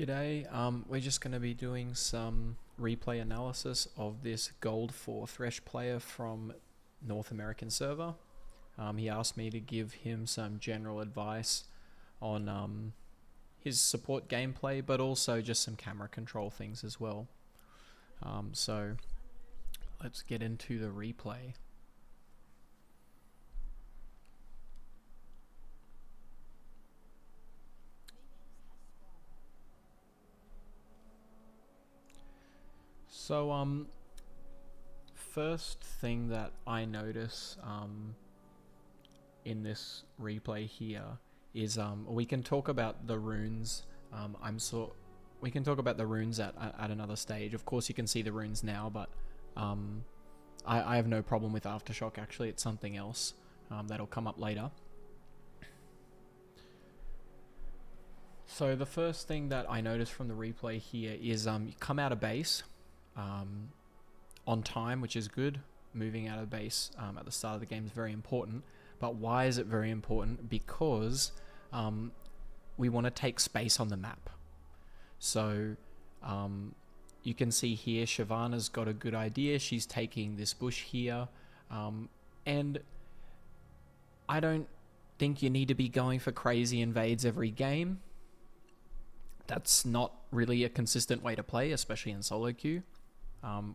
G'day, we're just going to be doing some replay analysis of this Gold 4 Thresh player from North American server. He asked me to give him some general advice on his support gameplay, but also just some camera control things as well. So let's get into the replay. So first thing that I notice in this replay here is we can talk about the runes. We can talk about the runes at another stage. Of course, you can see the runes now, but I have no problem with Aftershock. Actually, it's something else that'll come up later. So the first thing that I noticed from the replay here is you come out of base on time, which is good. Moving out of base at the start of the game is very important. But why is it very important? Because we want to take space on the map. So you can see here Shyvana's got a good idea. She's taking this bush here. And I don't think you need to be going for crazy invades every game. That's not really a consistent way to play, especially in solo queue,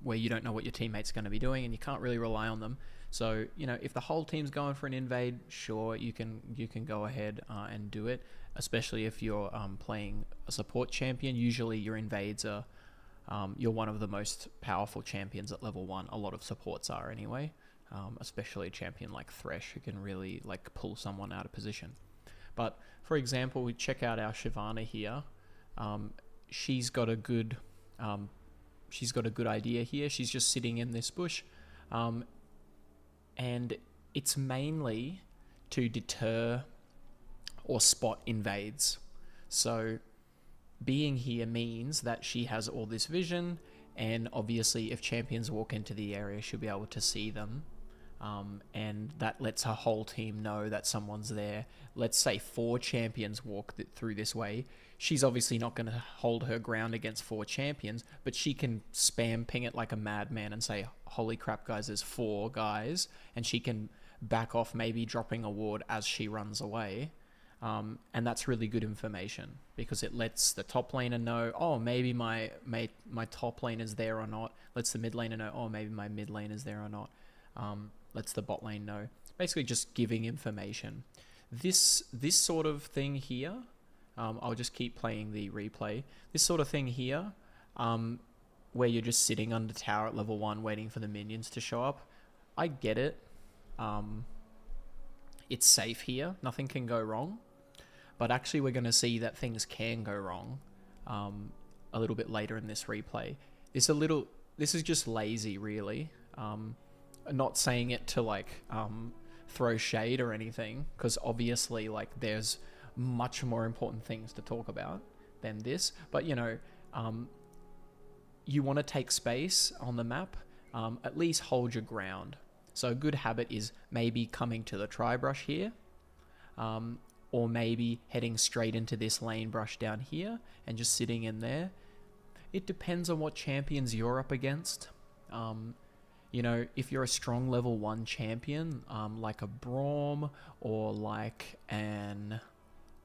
where you don't know what your teammate's going to be doing and you can't really rely on them. So, you know, if the whole team's going for an invade, sure, you can go ahead and do it, especially if you're playing a support champion. Usually your invades are, you're one of the most powerful champions at level 1. A lot of supports are anyway, especially a champion like Thresh who can really like pull someone out of position. But for example, we check out our Shyvana here. She's got a good idea here. She's just sitting in this bush, and it's mainly to deter or spot invades. So being here means that she has all this vision, and obviously if champions walk into the area, she'll be able to see them. And that lets her whole team know that someone's there. Let's say 4 champions walk through this way. She's obviously not going to hold her ground against 4 champions, but she can spam ping it like a madman and say, holy crap guys, there's 4 guys, and she can back off, maybe dropping a ward as she runs away. And that's really good information because it lets the top laner know, oh, maybe my top lane is there or not. Lets the mid laner know, oh, maybe my mid lane is there or not. Lets the bot lane know. Basically just giving information. This sort of thing here, I'll just keep playing the replay. This sort of thing here, where you're just sitting under tower at level 1 waiting for the minions to show up, I get it. It's safe here. Nothing can go wrong. But actually we're going to see that things can go wrong a little bit later in this replay. This is just lazy, really. Not saying it to like throw shade or anything, because obviously like there's much more important things to talk about than this. But you know, you want to take space on the map, at least hold your ground. So a good habit is maybe coming to the tri-brush here, or maybe heading straight into this lane brush down here and just sitting in there. It depends on what champions you're up against. You know, if you're a strong level 1 champion, like a Braum or like an...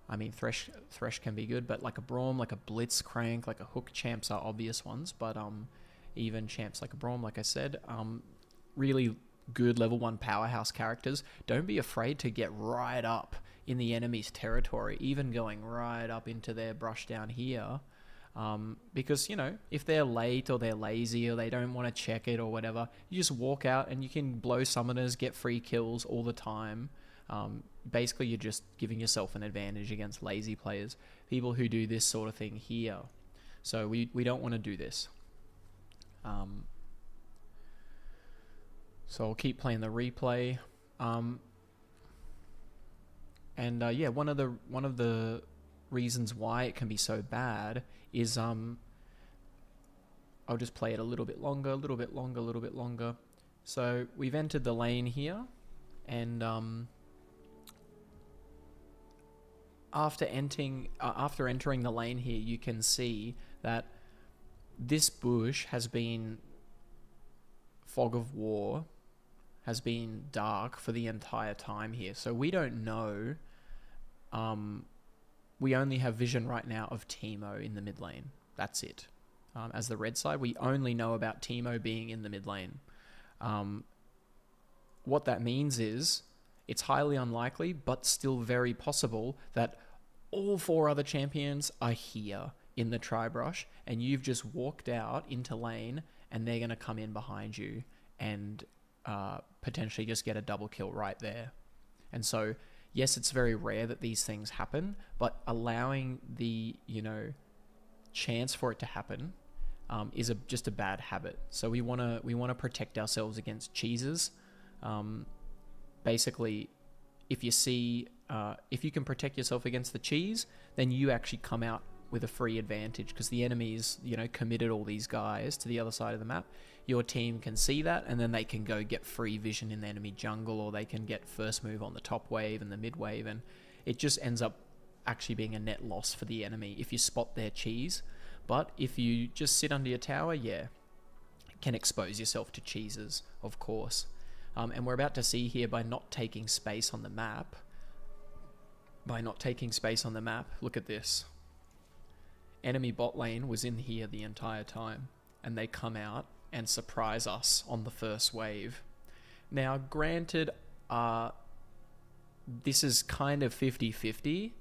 I mean, Thresh can be good, but like a Braum, like a Blitzcrank, like a Hook champs are obvious ones, but even champs like a Braum, like I said, really good level 1 powerhouse characters, don't be afraid to get right up in the enemy's territory, even going right up into their brush down here. Because, you know, if they're late or they're lazy or they don't want to check it or whatever, you just walk out and you can blow summoners, get free kills all the time. Basically, you're just giving yourself an advantage against lazy players, people who do this sort of thing here. So we don't want to do this. So I'll keep playing the replay. Yeah, one of the reasons why it can be so bad is I'll just play it a little bit longer, a little bit longer, a little bit longer. So we've entered the lane here, and after entering the lane here, you can see that this bush has been fog of war, has been dark for the entire time here. So we don't know. We only have vision right now of Teemo in the mid lane. That's it. As the red side, we only know about Teemo being in the mid lane. What that means is it's highly unlikely, but still very possible that all 4 other champions are here in the tri-brush, and you've just walked out into lane, and they're going to come in behind you and potentially just get a double kill right there. And so, yes, it's very rare that these things happen, but allowing the, chance for it to happen is just a bad habit. So we want to protect ourselves against cheeses. Basically, if you can protect yourself against the cheese, then you actually come out with a free advantage, because the enemy's, committed all these guys to the other side of the map. Your team can see that, and then they can go get free vision in the enemy jungle, or they can get first move on the top wave and the mid wave, and it just ends up actually being a net loss for the enemy if you spot their cheese. But if you just sit under your tower, can expose yourself to cheeses, of course. And we're about to see here, by not taking space on the map, look at this. Enemy bot lane was in here the entire time, and they come out and surprise us on the first wave. Now, granted, this is kind of 50-50.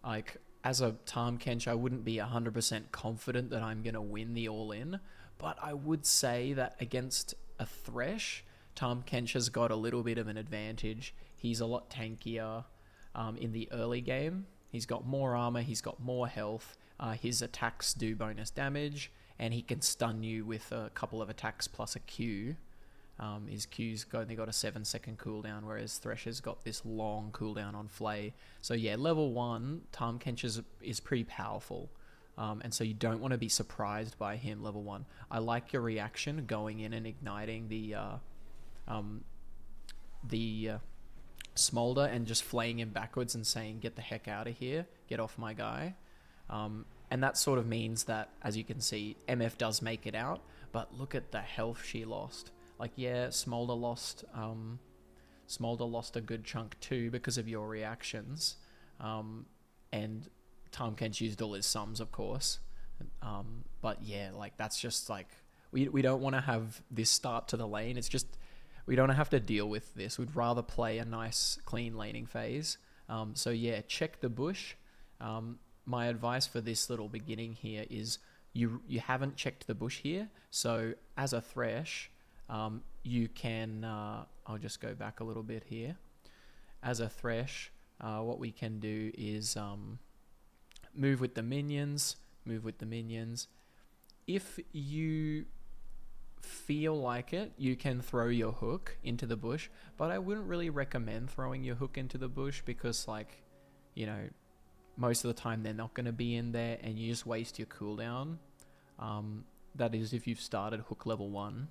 Like, as a Tahm Kench, I wouldn't be 100% confident that I'm going to win the all-in, but I would say that against a Thresh, Tahm Kench has got a little bit of an advantage. He's a lot tankier in the early game. He's got more armor, he's got more health, his attacks do bonus damage, and he can stun you with a couple of attacks plus a Q. His Q's only got a 7-second cooldown, whereas Thresh has got this long cooldown on Flay. So yeah, level 1, Tahm Kench is pretty powerful. And so you don't want to be surprised by him level 1. I like your reaction going in and igniting the Smolder and just flaying him backwards and saying, get the heck out of here, get off my guy. And that sort of means that, as you can see, MF does make it out, but look at the health she lost. Like, yeah, Smolder lost a good chunk too because of your reactions. And Tahm Kench used all his sums, of course. But yeah, like, that's just like, we don't want to have this start to the lane. It's just, we don't have to deal with this. We'd rather play a nice, clean laning phase. So yeah, check the bush. My advice for this little beginning here is you haven't checked the bush here. So as a Thresh, you can, I'll just go back a little bit here. As a Thresh, what we can do is move with the minions. If you feel like it, you can throw your hook into the bush, but I wouldn't really recommend throwing your hook into the bush because, like, most of the time they're not going to be in there and you just waste your cooldown. That is if you've started hook level 1.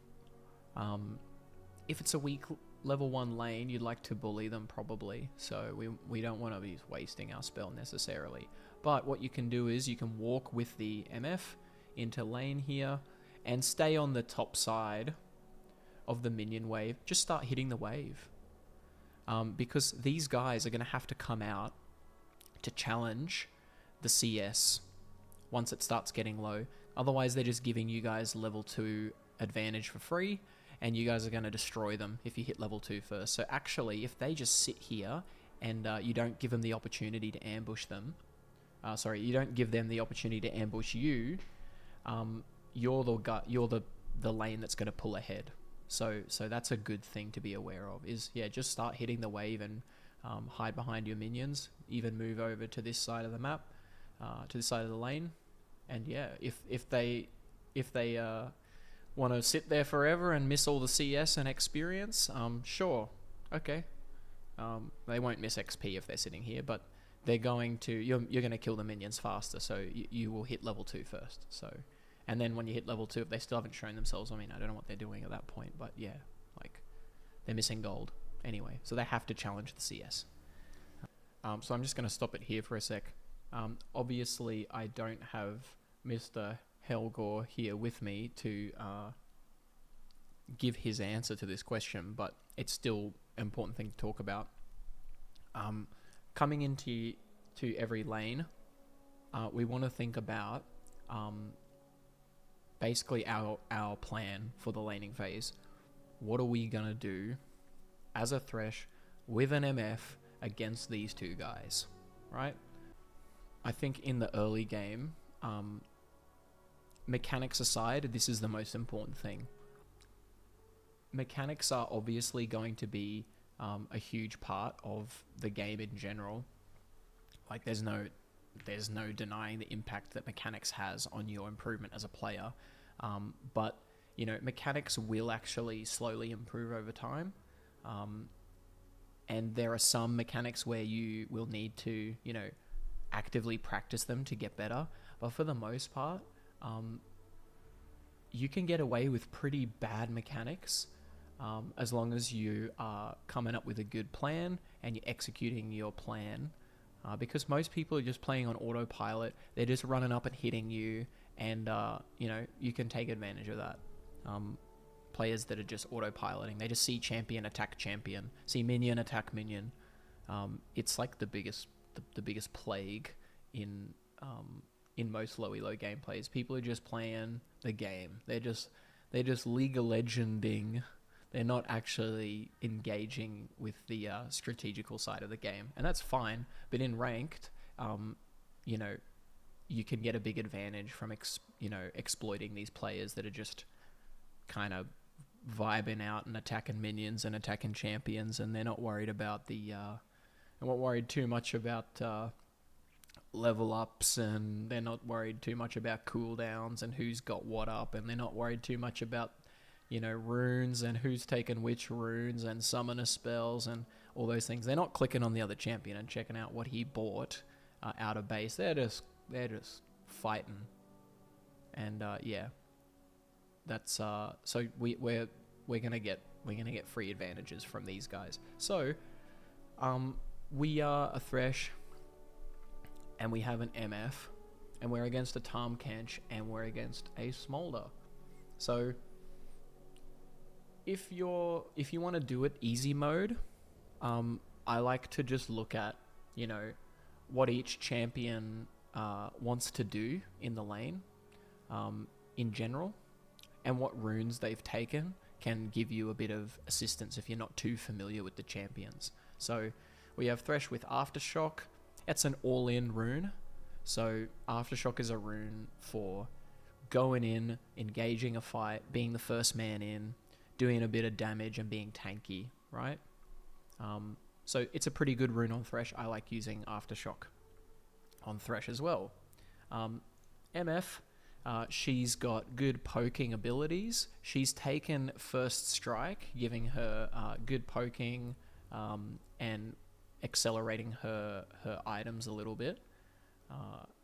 If it's a weak level 1 lane, you'd like to bully them probably, so we don't want to be wasting our spell necessarily. But what you can do is you can walk with the MF into lane here and stay on the top side of the minion wave. Just start hitting the wave. Because these guys are going to have to come out to challenge the CS once it starts getting low. Otherwise, they're just giving you guys level 2 advantage for free, and you guys are going to destroy them if you hit level 2 first. So actually, if they just sit here and you don't give them the opportunity to ambush them, you don't give them the opportunity to ambush you, you're the lane that's going to pull ahead. So that's a good thing to be aware of, is, yeah, just start hitting the wave and hide behind your minions, even move over to this side of the map, to this side of the lane. And yeah, if they want to sit there forever and miss all the CS and experience, sure, okay. They won't miss XP if they're sitting here, but they're going to, you're going to kill the minions faster, so you will hit level 2 first. So, and then when you hit level 2, if they still haven't shown themselves, I mean, I don't know what they're doing at that point, but yeah, like, they're missing gold anyway, so they have to challenge the CS. So I'm just going to stop it here for a sec. Obviously, I don't have Mr. Helgor here with me to give his answer to this question, but it's still an important thing to talk about. Coming into every lane, we want to think about basically our plan for the laning phase. What are we going to do as a Thresh with an MF against these two guys, right? I think in the early game, mechanics aside, this is the most important thing. Mechanics are obviously going to be a huge part of the game in general. Like, there's no denying the impact that mechanics has on your improvement as a player. But, you know, mechanics will actually slowly improve over time. And there are some mechanics where you will need to, you know, actively practice them to get better. But for the most part, you can get away with pretty bad mechanics as long as you are coming up with a good plan and you're executing your plan. Because most people are just playing on autopilot. They're just running up and hitting you, and you know, you can take advantage of that. Players that are just autopiloting, they just see champion attack champion, see minion attack minion. It's like the biggest plague in most low elo gameplays. People are just playing the game. They're just League of Legending. They're not actually engaging with the strategical side of the game, and that's fine. But in ranked, you know, you can get a big advantage from exploiting these players that are just kind of vibing out and attacking minions and attacking champions, and they're not worried about too much about level ups, and they're not worried too much about cooldowns and who's got what up, and they're not worried too much about, you know, runes and who's taken which runes and summoner spells and all those things. They're not clicking on the other champion and checking out what he bought out of base. They're just fighting, and yeah, that's so we're gonna get free advantages from these guys. So we are a Thresh, and we have an MF, and we're against a Tahm Kench, and we're against a Smolder. So if you want to do it easy mode, I like to just look at, you know, what each champion wants to do in the lane in general, and what runes they've taken can give you a bit of assistance if you're not too familiar with the champions. So we have Thresh with Aftershock. It's an all-in rune. So Aftershock is a rune for going in, engaging a fight, being the first man in, doing a bit of damage and being tanky, right? So it's a pretty good rune on Thresh. I like using Aftershock on Thresh as well. MF, she's got good poking abilities. She's taken First Strike, giving her good poking and accelerating her items a little bit.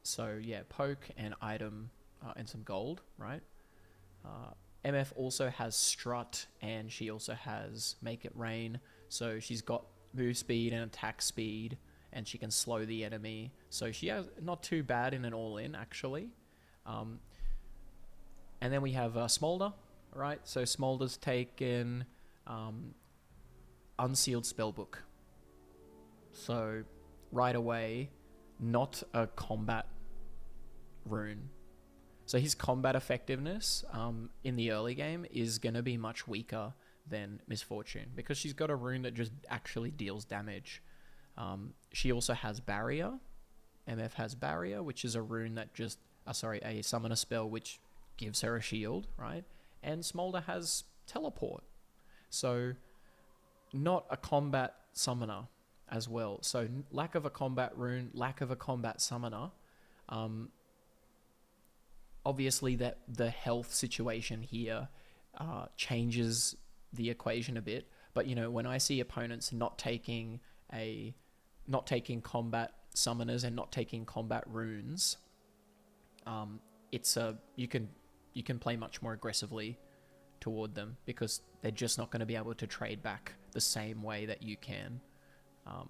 So yeah, poke and item and some gold, right? MF also has Strut, and she also has Make It Rain. So she's got move speed and attack speed, and she can slow the enemy. So she has not too bad in an all-in, actually. And then we have Smolder, right? So Smolder's taken Unsealed Spellbook. So right away, not a combat rune. So his combat effectiveness in the early game is going to be much weaker than Misfortune, because she's got a rune that just actually deals damage. She also has Barrier. MF has Barrier, which is a rune that just... a summoner spell which gives her a shield, right? And Smolder has Teleport. So not a combat summoner as well. So lack of a combat rune, lack of a combat summoner. Obviously that the health situation here changes the equation a bit, but you know, when I see opponents not taking combat summoners and not taking combat runes, you can play much more aggressively toward them, because they're just not going to be able to trade back the same way that you can.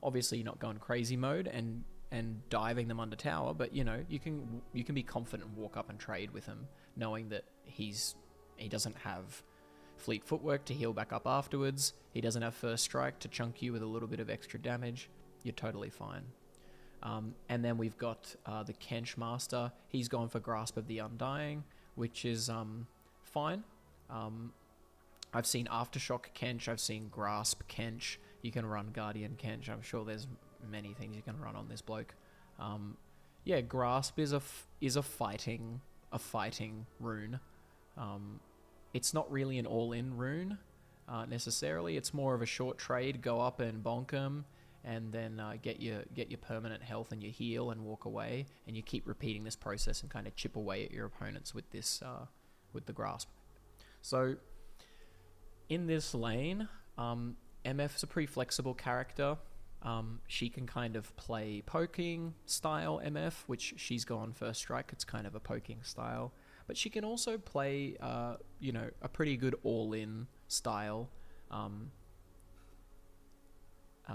Obviously, you're not going crazy mode and diving them under tower, but you can be confident and walk up and trade with him, knowing that he doesn't have fleet footwork to heal back up afterwards. He doesn't have first strike to chunk you with a little bit of extra damage. You're totally fine. And then we've got the Kench Master. He's gone for Grasp of the Undying, which is fine. I've seen Aftershock Kench. I've seen Grasp Kench. You can run Guardian Kench. I'm sure there's many things you can run on this bloke. Yeah, Grasp is a fighting rune. It's not really an all-in rune necessarily. It's more of a short trade. Go up and bonk him, and then get your permanent health and your heal and walk away. And you keep repeating this process and kind of chip away at your opponents with this with the Grasp. So in this lane, MF's a pretty flexible character. She can kind of play poking style MF, which she's gone first strike. It's kind of a poking style. But she can also play, a pretty good all-in style.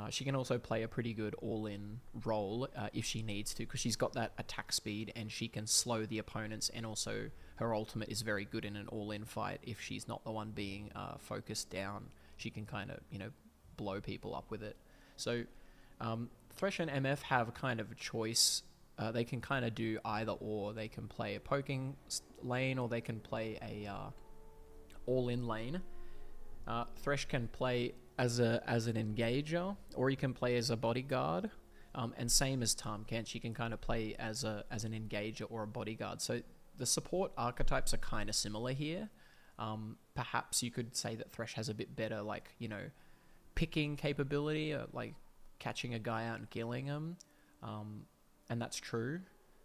She can also play a pretty good all-in role if she needs to, because she's got that attack speed and she can slow the opponents, and also her ultimate is very good in an all-in fight. If she's not the one being focused down, she can kind of, blow people up with it. So Thresh and MF have kind of a choice. They can kind of do either or. They can play a poking lane, or they can play a all-in lane. Thresh can play as an engager, or he can play as a bodyguard. And same as Tahm Kench, she can kind of play as an engager or a bodyguard. So the support archetypes are kind of similar here. Perhaps you could say that Thresh has a bit better, picking capability, like catching a guy out and killing him. And that's true.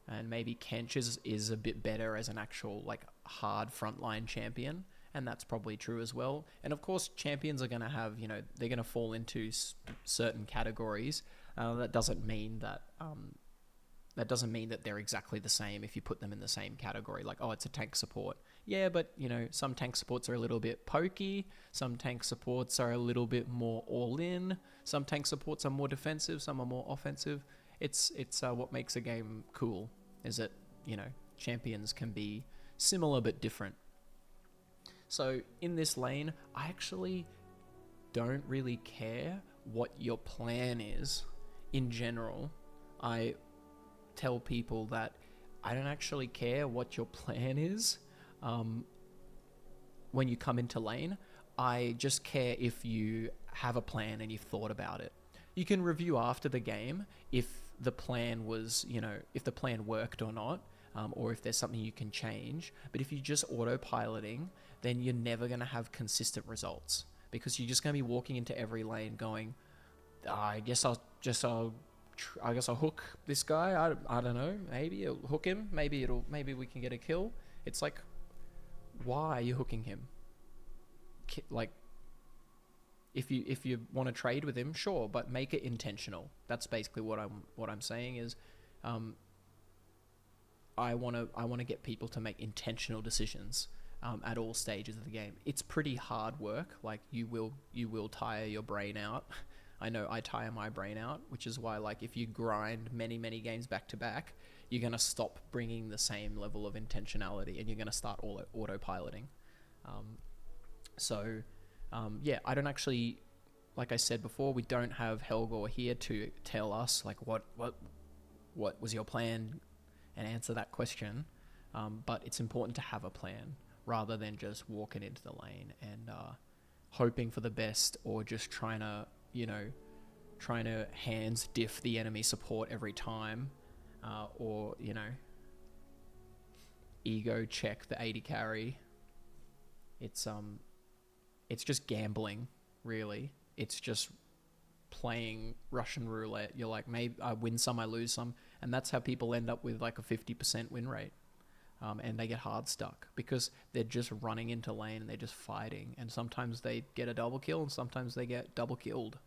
And maybe Kench is a bit better as an actual hard frontline champion, and that's probably true as well. And of course, champions are going to have, they're going to fall into certain categories. That doesn't mean that they're exactly the same if you put them in the same category. Like, oh, it's a tank support. Yeah, but some tank supports are a little bit pokey. Some tank supports are a little bit more all in. Some tank supports are more defensive. Some are more offensive. It's what makes a game cool, is that, champions can be similar but different. So in this lane, I actually don't really care what your plan is in general. I tell people that I don't actually care what your plan is when you come into lane. I just care if you have a plan and you've thought about it. You can review after the game if the plan was, if the plan worked or not, or if there's something you can change. But if you're just autopiloting, then you're never going to have consistent results, because you're just going to be walking into every lane going, I guess I'll hook this guy. I don't know. Maybe I'll hook him. Maybe we can get a kill. It's like, why are you hooking him? If you want to trade with him, sure, but make it intentional. That's basically what I'm saying is, I want to get people to make intentional decisions at all stages of the game. It's pretty hard work. Like, you will tire your brain out. I know I tire my brain out, which is why, if you grind many games back to back, you're going to stop bringing the same level of intentionality, and you're going to start autopiloting. Yeah, I don't actually, like I said before, we don't have Helgor here to tell us what was your plan and answer that question. But it's important to have a plan rather than just walking into the lane and hoping for the best, or just trying to hands diff the enemy support every time, or ego check the 80 carry. It's just gambling, really. It's just playing Russian roulette. You're like, maybe I win some, I lose some, and that's how people end up with a 50% win rate. And they get hard stuck because they're just running into lane and they're just fighting, and sometimes they get a double kill and sometimes they get double killed.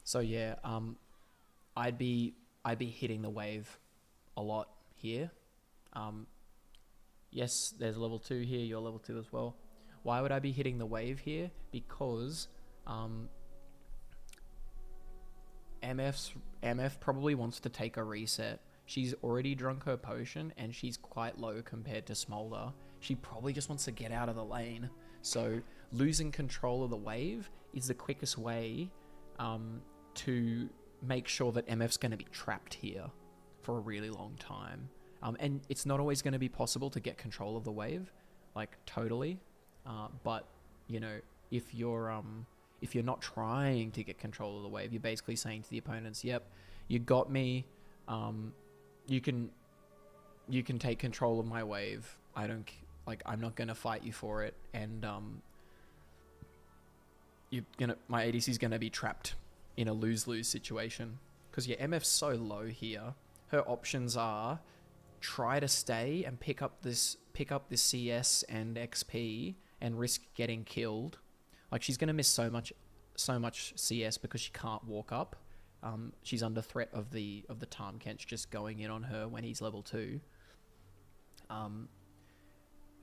So yeah, I'd be hitting the wave a lot here. Yes, there's level 2 here, you're level 2 as well. Why would I be hitting the wave here? Because MF probably wants to take a reset. She's already drunk her potion and she's quite low compared to Smolder. She probably just wants to get out of the lane. So losing control of the wave is the quickest way to make sure that MF's going to be trapped here for a really long time. And it's not always going to be possible to get control of the wave, like totally. But you know, if you're not trying to get control of the wave, you're basically saying to the opponents, "Yep, you got me. You can take control of my wave. I'm not gonna fight you for it, and my ADC's gonna be trapped in a lose-lose situation." Because yeah, MF's so low here. Her options are try to stay and pick up this CS and XP and risk getting killed. Like, she's gonna miss so much CS because she can't walk up. She's under threat of the Tahm Kench just going in on her when he's level 2.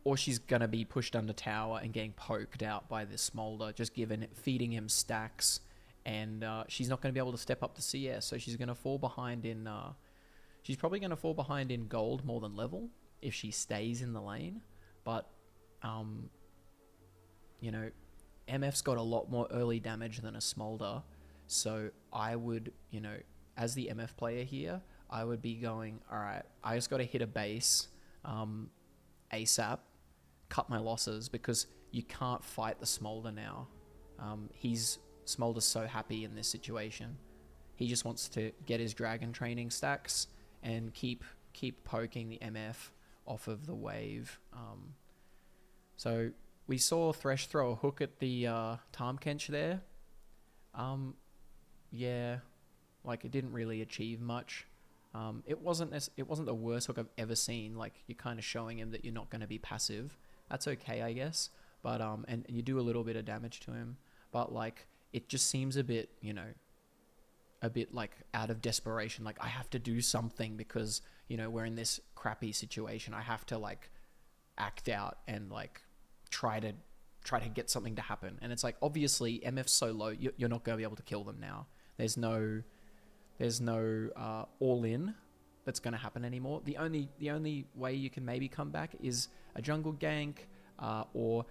Or she's gonna be pushed under tower and getting poked out by this Smolder, just feeding him stacks, and she's not gonna be able to step up to CS, so she's gonna fall behind in. She's probably gonna fall behind in gold more than level if she stays in the lane, but you know, MF's got a lot more early damage than a Smolder, so I would, you know, as the MF player here, I would be going, alright, I just got to hit a base ASAP, cut my losses, because you can't fight the Smolder now. Smolder's so happy in this situation. He just wants to get his dragon training stacks and keep poking the MF off of the wave. So we saw Thresh throw a hook at the Tahm Kench there. Yeah, like, it didn't really achieve much. It wasn't the worst hook I've ever seen. Like, you're kind of showing him that you're not going to be passive. That's okay, I guess. But and you do a little bit of damage to him. But like, it just seems a bit, you know, a bit like out of desperation. Like, I have to do something because, you know, we're in this crappy situation. I have to like act out and like try to get something to happen. And it's like, obviously MF's so low, you're not going to be able to kill them now. There's no all in that's going to happen anymore. The only way you can maybe come back is a jungle gank, or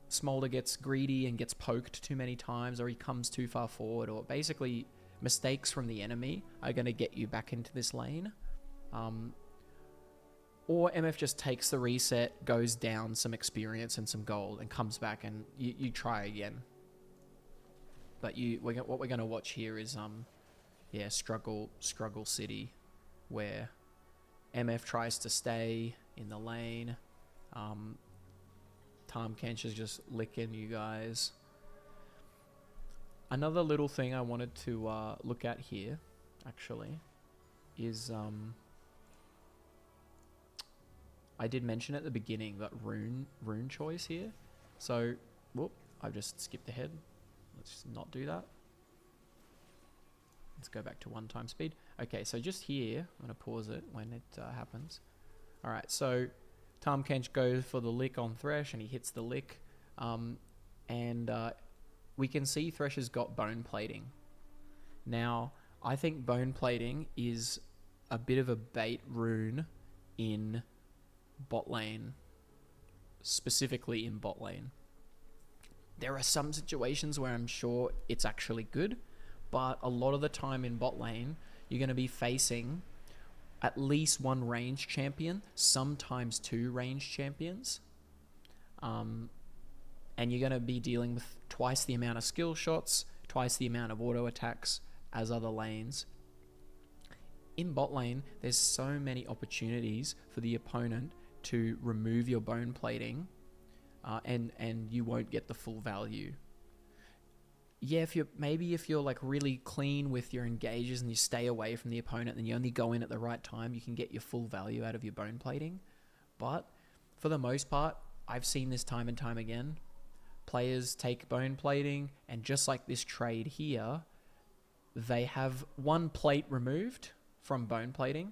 Smolder gets greedy and gets poked too many times, or he comes too far forward, or basically mistakes from the enemy are going to get you back into this lane. Or MF just takes the reset, goes down some experience and some gold, and comes back, and you try again. But what we're going to watch here is Struggle City, where MF tries to stay in the lane. Tahm Kench is just licking you guys. Another little thing I wanted to look at here, actually, is I did mention at the beginning that rune choice here. So, whoop, I've just skipped ahead. Let's not do that. Let's go back to 1x speed. Okay, so just here, I'm going to pause it when it happens. Alright, so Tahm Kench goes for the lick on Thresh, and he hits the lick. And we can see Thresh has got bone plating. Now, I think bone plating is a bit of a bait rune in bot lane, specifically in bot lane. There are some situations where I'm sure it's actually good, but a lot of the time in bot lane, you're going to be facing at least one ranged champion, sometimes 2 ranged champions. And you're going to be dealing with twice the amount of skill shots, twice the amount of auto attacks as other lanes. In bot lane, there's so many opportunities for the opponent to remove your bone plating, and you won't get the full value. Yeah, if you're like really clean with your engages and you stay away from the opponent and you only go in at the right time, you can get your full value out of your bone plating. But for the most part, I've seen this time and time again. Players take bone plating, and just like this trade here, they have one plate removed from bone plating,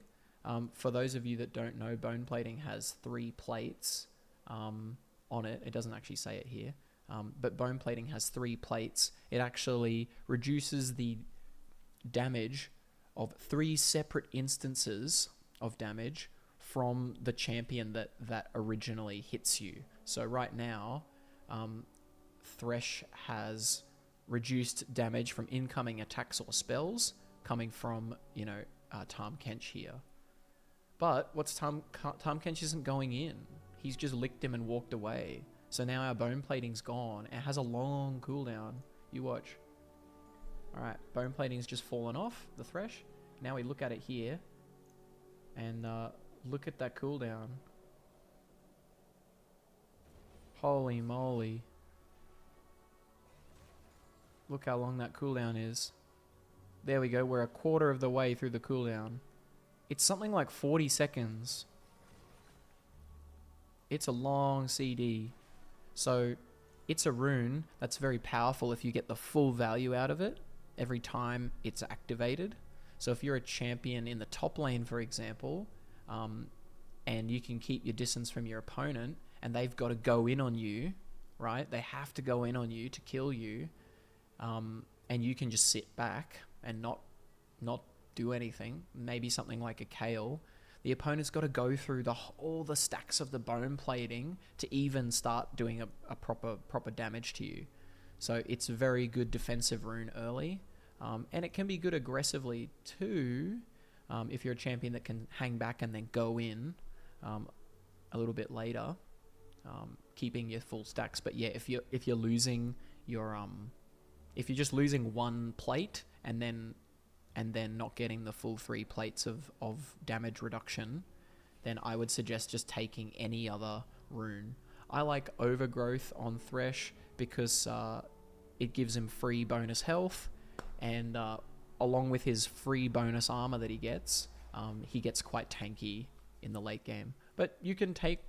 For those of you that don't know, bone plating has 3 plates on it. It doesn't actually say it here, but bone plating has 3 plates. It actually reduces the damage of 3 separate instances of damage from the champion that originally hits you. So right now, Thresh has reduced damage from incoming attacks or spells coming from, Tahm Kench here. But Tahm Kench isn't going in. He's just licked him and walked away. So now our bone plating's gone. It has a long cooldown. You watch. Alright, bone plating's just fallen off, the Thresh. Now we look at it here. And look at that cooldown. Holy moly. Look how long that cooldown is. There we go, we're a quarter of the way through the cooldown. It's something like 40 seconds. It's a long CD. So it's a rune that's very powerful if you get the full value out of it every time it's activated. So if you're a champion in the top lane, for example, and you can keep your distance from your opponent, and they've got to go in on you, right? They have to go in on you to kill you, and you can just sit back and not do anything. Maybe something like a Kale. The opponent's got to go through all the stacks of the bone plating to even start doing a proper damage to you. So it's a very good defensive rune early, and it can be good aggressively too, if you're a champion that can hang back and then go in a little bit later, keeping your full stacks. But yeah, if you're losing your if you're just losing 1 plate and then not getting the full 3 plates of damage reduction, then I would suggest just taking any other rune. I like Overgrowth on Thresh because it gives him free bonus health, and along with his free bonus armor that he gets quite tanky in the late game. But you can take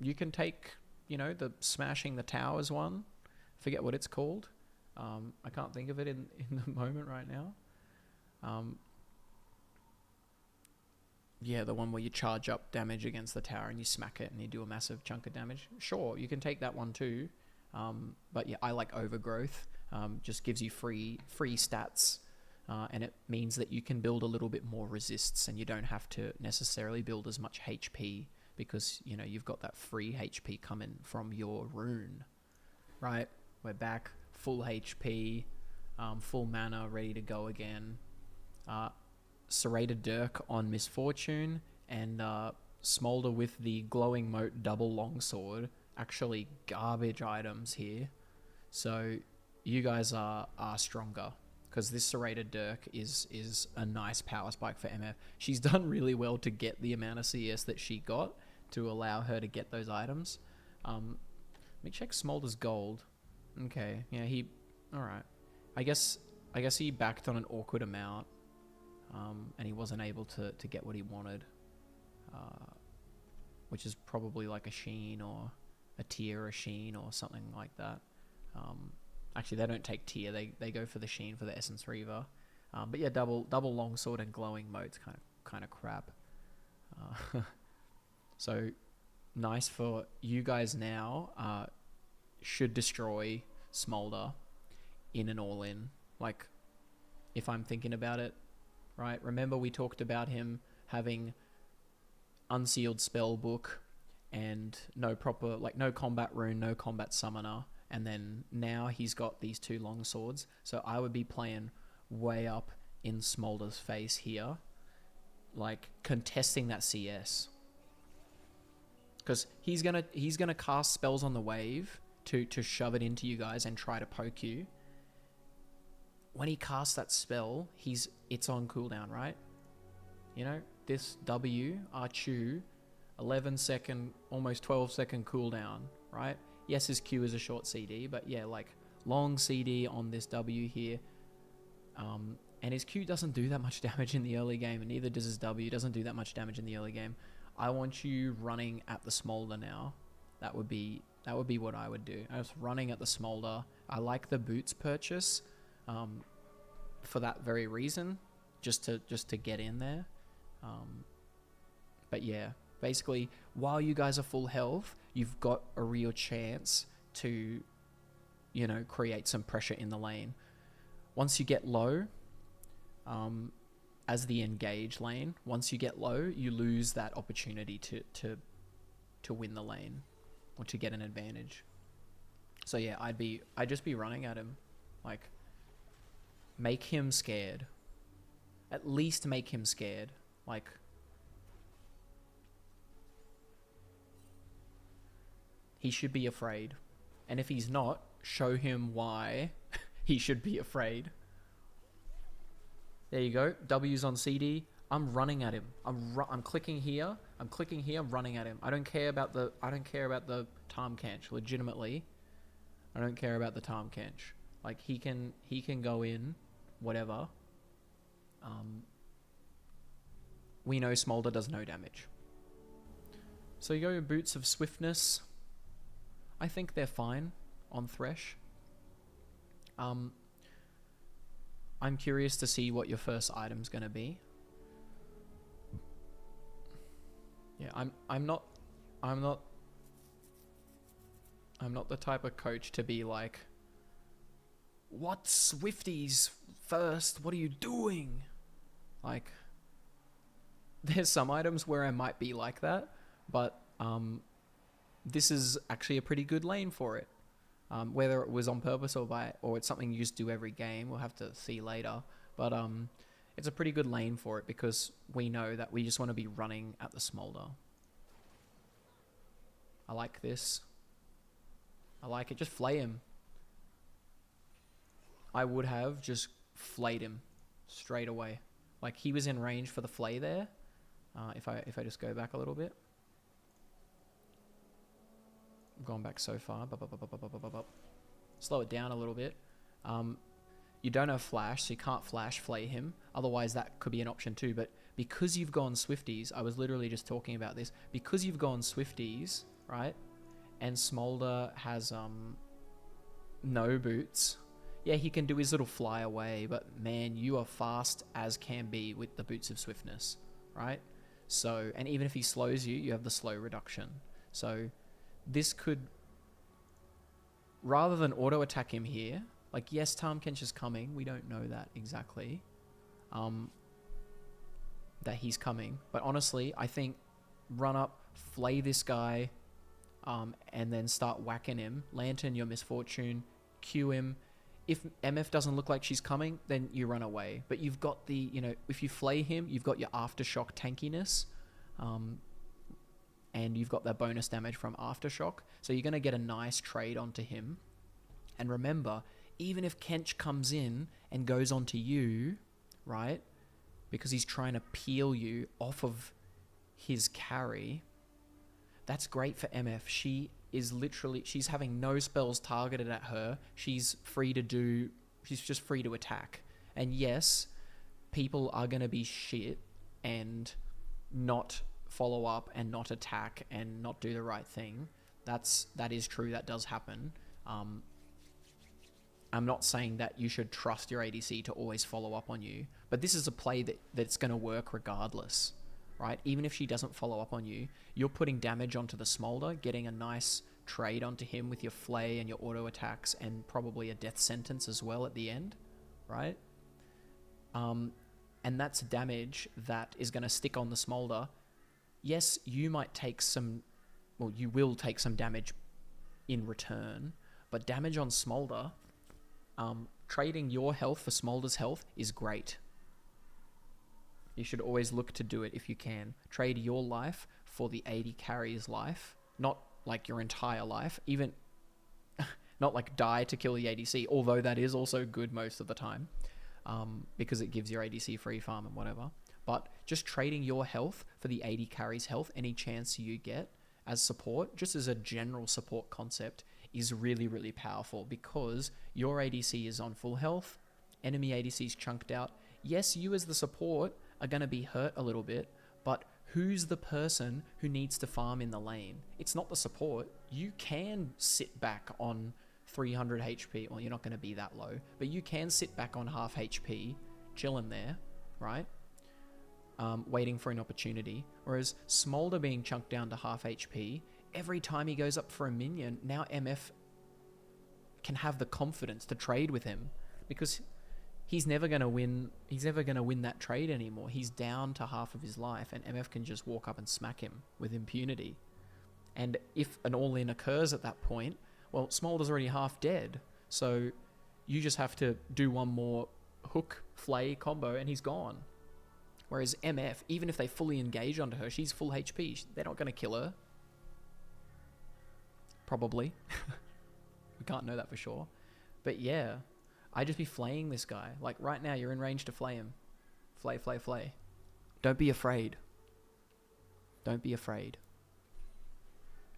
the smashing the towers one. Forget what it's called. I can't think of it in the moment right now. Yeah, the one where you charge up damage against the tower and you smack it and you do a massive chunk of damage. Sure, you can take that one too. But yeah, I like Overgrowth. Just gives you free stats, and it means that you can build a little bit more resists, and you don't have to necessarily build as much HP because you've got that free HP coming from your rune. Right, we're back, full HP, full mana, ready to go again. Serrated Dirk on Misfortune, and Smolder with the glowing moat double longsword. Actually garbage items here. So you guys are stronger, because this Serrated Dirk is a nice power spike for MF. She's done really well to get the amount of CS that she got to allow her to get those items. Let me check Smolder's gold. Okay, yeah, alright. I guess he backed on an awkward amount, and he wasn't able to get what he wanted, which is probably like a Sheen or a Tier or a Sheen or something like that. Actually, they don't take Tier, they go for the Sheen for the Essence Reaver. But yeah, double longsword and glowing moat's kind of crap. So nice for you guys now. Should destroy Smolder in an all-in. Like, if I'm thinking about it, right? Remember we talked about him having unsealed spell book and no combat rune, no combat summoner, and then now he's got these 2 long swords. So I would be playing way up in Smolder's face here, like contesting that CS, because he's gonna cast spells on the wave to shove it into you guys and try to poke you. When he casts that spell, it's on cooldown, right? This W, Archu, 11 second, almost 12 second cooldown, right? Yes, his Q is a short CD, but yeah, like long CD on this W here. And his Q doesn't do that much damage in the early game, and neither does his W. Doesn't do that much damage in the early game. I want you running at the Smolder now. That would be what I would do. I was running at the Smolder. I like the boots purchase, for that very reason, just to get in there. But yeah, basically, while you guys are full health, you've got a real chance to, you know, create some pressure in the lane. Once you get low, as the engage lane, once you get low, you lose that opportunity to win the lane or to get an advantage. So yeah, I'd just be running at him, like, make him scared. At least make him scared. Like, he should be afraid. And if he's not, show him why he should be afraid. There you go. W's on CD. I'm running at him. I'm clicking here. I'm clicking here. I'm running at him. I don't care about the Tarm Kench. Legitimately, I don't care about the Tarm Kench. Like, he can go in, whatever. We know Smolder does no damage. So you go Boots of Swiftness. I think they're fine on Thresh. I'm curious to see what your first item's gonna be. Yeah, I'm not the type of coach to be like, what Swifties first? What are you doing? Like, there's some items where I might be like that, but this is actually a pretty good lane for it. Whether it was on purpose or it's something you just do every game, we'll have to see later. But it's a pretty good lane for it because we know that we just want to be running at the Smolder. I like this. I like it. Just flay him. I would have just flayed him straight away. Like, he was in range for the flay there. If I just go back a little bit. I've gone back so far. Slow it down a little bit. You don't have flash, so you can't flash flay him. Otherwise, that could be an option too. But because you've gone Swifties, I was literally just talking about this. Because you've gone Swifties, right? And Smolder has no boots. Yeah, he can do his little fly away, but man, you are fast as can be with the Boots of Swiftness, right? So, and even if he slows you, you have the slow reduction. So this could, rather than auto attack him here, like, yes, Tarm Kench is coming. We don't know that exactly, that he's coming. But honestly, I think run up, flay this guy, and then start whacking him. Lantern your misfortune, Q him. If MF doesn't look like she's coming, then you run away. But you've got the, you know, if you flay him, you've got your Aftershock tankiness. And you've got that bonus damage from Aftershock. So you're going to get a nice trade onto him. And remember, even if Kench comes in and goes onto you, right, because he's trying to peel you off of his carry, that's great for MF. She is literally, she's having no spells targeted at her. She's just free to attack. And yes, people are going to be shit and not follow up and not attack and not do the right thing. That is true. That does happen. I'm not saying that you should trust your ADC to always follow up on you, but this is a play that's going to work regardless, right? Even if she doesn't follow up on you, you're putting damage onto the Smolder, getting a nice trade onto him with your flay and your auto attacks and probably a death sentence as well at the end, right? And that's damage that is going to stick on the Smolder. Yes, you might take some, well, you will take some damage in return, but damage on Smolder, trading your health for Smolder's health is great. You should always look to do it if you can. Trade your life for the AD carry's life, not like your entire life, even not like die to kill the ADC, although that is also good most of the time, because it gives your ADC free farm and whatever. But just trading your health for the AD carry's health, any chance you get as support, just as a general support concept, is really, really powerful because your ADC is on full health, enemy ADC is chunked out. Yes, you as the support are going to be hurt a little bit, but who's the person who needs to farm in the lane? It's not the support. You can sit back on 300 HP. Well, you're not going to be that low, but you can sit back on half HP, chilling there, right? waiting for an opportunity. Whereas Smolder being chunked down to half HP, every time he goes up for a minion, now MF can have the confidence to trade with him, because he's never going to win. He's never going to win that trade anymore. He's down to half of his life, and MF can just walk up and smack him with impunity. And if an all-in occurs at that point, well, Smolder's already half dead. So you just have to do one more hook, flay combo, and he's gone. Whereas MF, even if they fully engage onto her, she's full HP. They're not going to kill her. Probably. We can't know that for sure. But yeah, I'd just be flaying this guy. Like right now, you're in range to flay him. Flay, flay, flay. Don't be afraid. Don't be afraid.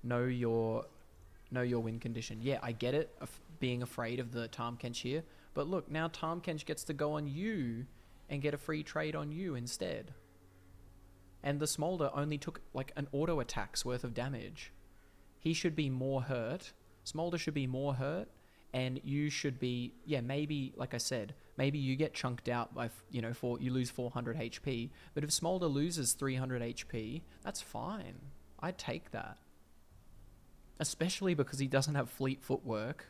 Know your win condition. Yeah, I get it, being afraid of the Tahm Kench here. But look, now Tahm Kench gets to go on you and get a free trade on you instead. And the Smolder only took like an auto attack's worth of damage. He should be more hurt. Smolder should be more hurt. And you should be, yeah, maybe, like I said, maybe you get chunked out by, you lose 400 HP. But if Smolder loses 300 HP, that's fine. I'd take that. Especially because he doesn't have fleet footwork.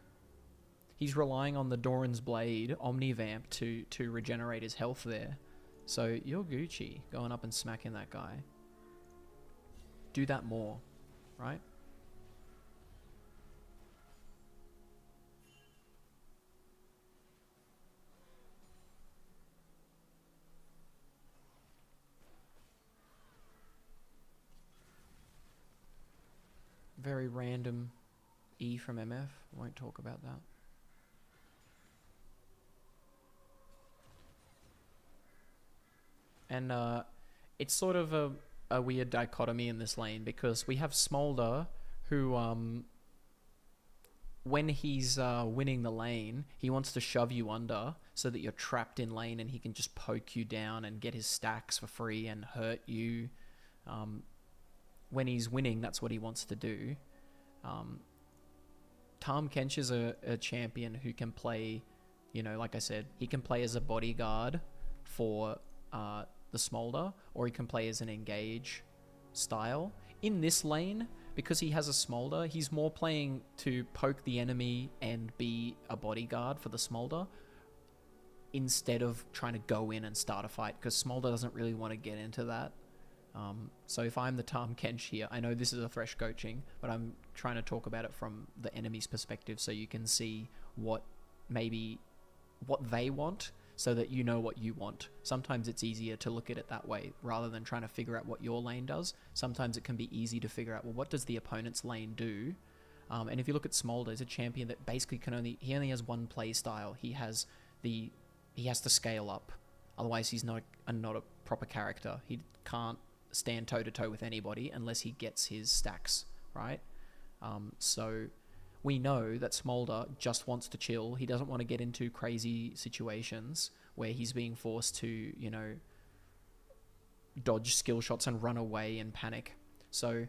He's relying on the Doran's Blade, Omnivamp, to regenerate his health there. So you're Gucci going up and smacking that guy. Do that more, right? Very random E from MF. Won't talk about that. And it's sort of a weird dichotomy in this lane, because we have Smolder, who, when he's winning the lane, he wants to shove you under so that you're trapped in lane and he can just poke you down and get his stacks for free and hurt you. When he's winning, that's what he wants to do. Tahm Kench is a champion who can play, like I said, he can play as a bodyguard for the Smolder, or he can play as an engage style. In this lane, because he has a Smolder, he's more playing to poke the enemy and be a bodyguard for the Smolder, instead of trying to go in and start a fight, because Smolder doesn't really want to get into that. So if I'm the Tahm Kench here, I know this is a Thresh coaching, but I'm trying to talk about it from the enemy's perspective, so you can see what they want, so that you know what you want. Sometimes it's easier to look at it that way, rather than trying to figure out what your lane does. Sometimes it can be easy to figure out, well, what does the opponent's lane do? And if you look at Smolder, he's a champion that basically he only has one play style. He has to scale up. Otherwise, he's not a proper character. He can't stand toe-to-toe with anybody unless he gets his stacks, right? So we know that Smolder just wants to chill. He doesn't want to get into crazy situations where he's being forced to, dodge skill shots and run away and panic. So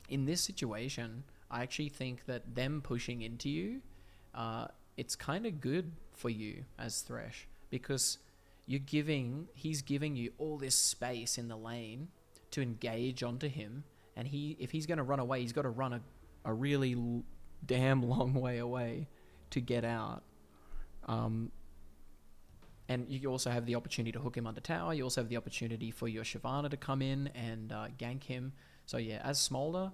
in this situation, I actually think that them pushing into you, it's kind of good for you as Thresh, because he's giving you all this space in the lane to engage onto him, and if he's going to run away, he's got to run a really damn long way away to get out. And you also have the opportunity to hook him under tower. You also have the opportunity for your Shyvana to come in and gank him. So yeah, as Smolder,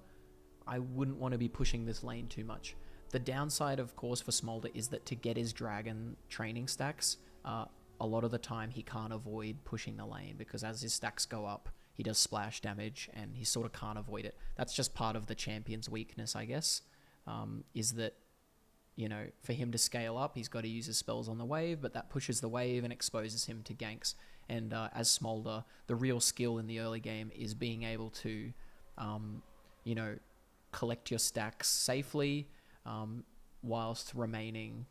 I wouldn't want to be pushing this lane too much. The downside, of course, for Smolder is that to get his dragon training stacks, a lot of the time he can't avoid pushing the lane, because as his stacks go up, he does splash damage and he sort of can't avoid it. That's just part of the champion's weakness, I guess, is that, for him to scale up, he's got to use his spells on the wave, but that pushes the wave and exposes him to ganks. And as Smolder, the real skill in the early game is being able to, collect your stacks safely, whilst remaining,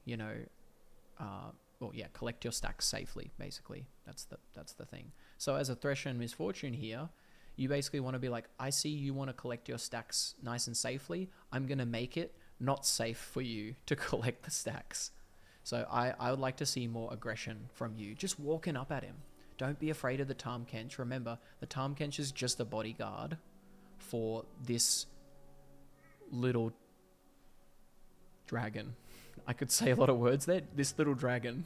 collect your stacks safely, basically. That's the thing. So as a Thresh and Misfortune here, you basically want to be like, I see you want to collect your stacks nice and safely. I'm going to make it not safe for you to collect the stacks. So I would like to see more aggression from you. Just walking up at him. Don't be afraid of the Tahm Kench. Remember, the Tahm Kench is just a bodyguard for this little dragon. I could say a lot of words there. This little dragon.